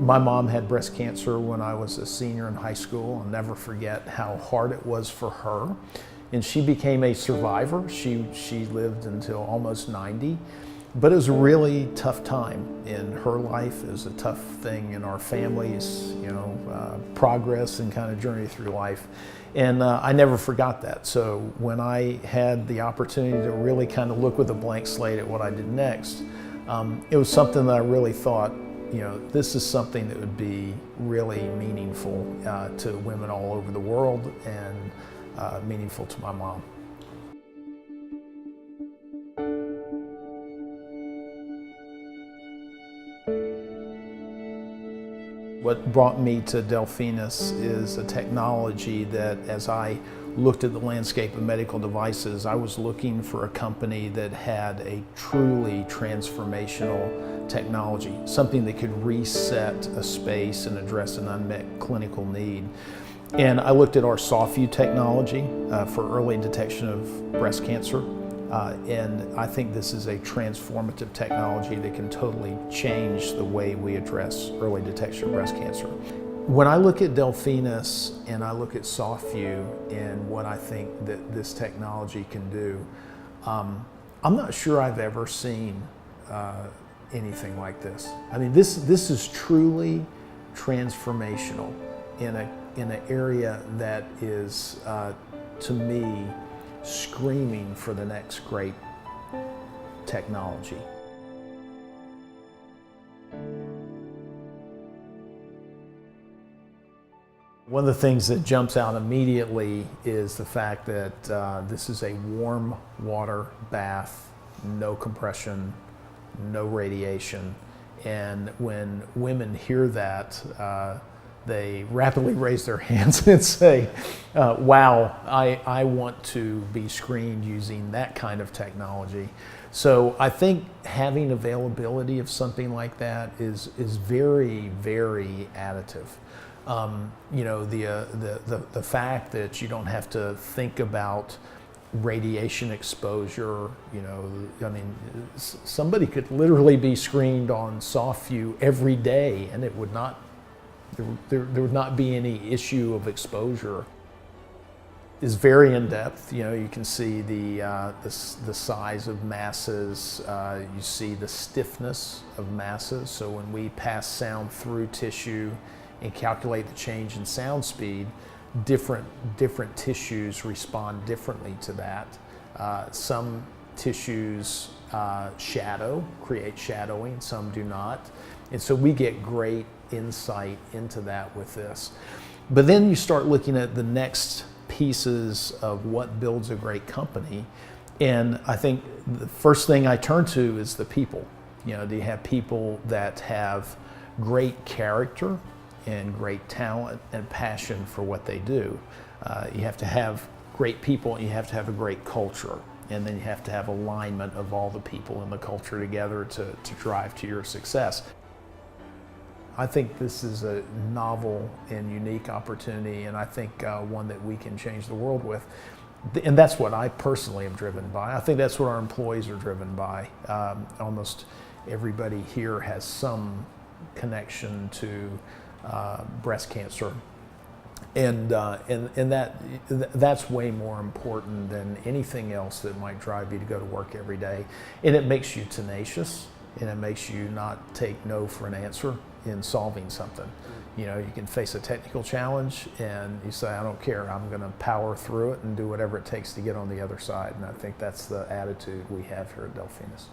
My mom had breast cancer when I was a senior in high school. I'll never forget how hard it was for her. And she became a survivor. She lived until almost 90. But it was a really tough time in her life. It was a tough thing in our family's, progress and kind of journey through life. And I never forgot that. So when I had the opportunity to really kind of look with a blank slate at what I did next, it was something that I really thought, this is something that would be really meaningful to women all over the world and meaningful to my mom. What brought me to Delphinus is a technology that, as I looked at the landscape of medical devices, I was looking for a company that had a truly transformational technology, something that could reset a space and address an unmet clinical need. And I looked at our SoftVue technology for early detection of breast cancer. And I think this is a transformative technology that can totally change the way we address early detection of breast cancer. When I look at Delphinus and I look at SoftVue and what I think that this technology can do, I'm not sure I've ever seen anything like this. I mean, this is truly transformational in an area that is, to me, screaming for the next great technology. One of the things that jumps out immediately is the fact that this is a warm water bath, no compression, no radiation. And when women hear that, they rapidly raise their hands and say, wow, I want to be screened using that kind of technology. So I think having availability of something like that is very, very additive. The fact that you don't have to think about radiation exposure, somebody could literally be screened on SoftVue every day and it would not there would not be any issue of exposure. It's very in depth. You can see the size of masses. You see the stiffness of masses. So when we pass sound through tissue and calculate the change in sound speed, different tissues respond differently to that. Some tissues create shadowing, some do not. And so we get great insight into that with this. But then you start looking at the next pieces of what builds a great company. And I think the first thing I turn to is the people. Do you have people that have great character and great talent and passion for what they do? You have to have great people and you have to have a great culture. And then you have to have alignment of all the people in the culture together to drive to your success. I think this is a novel and unique opportunity, and I think one that we can change the world with. And that's what I personally am driven by. I think that's what our employees are driven by. Almost everybody here has some connection to breast cancer. And that's way more important than anything else that might drive you to go to work every day. And it makes you tenacious, and it makes you not take no for an answer in solving something. You can face a technical challenge and you say, I don't care, I'm going to power through it and do whatever it takes to get on the other side. And I think that's the attitude we have here at Delphinus.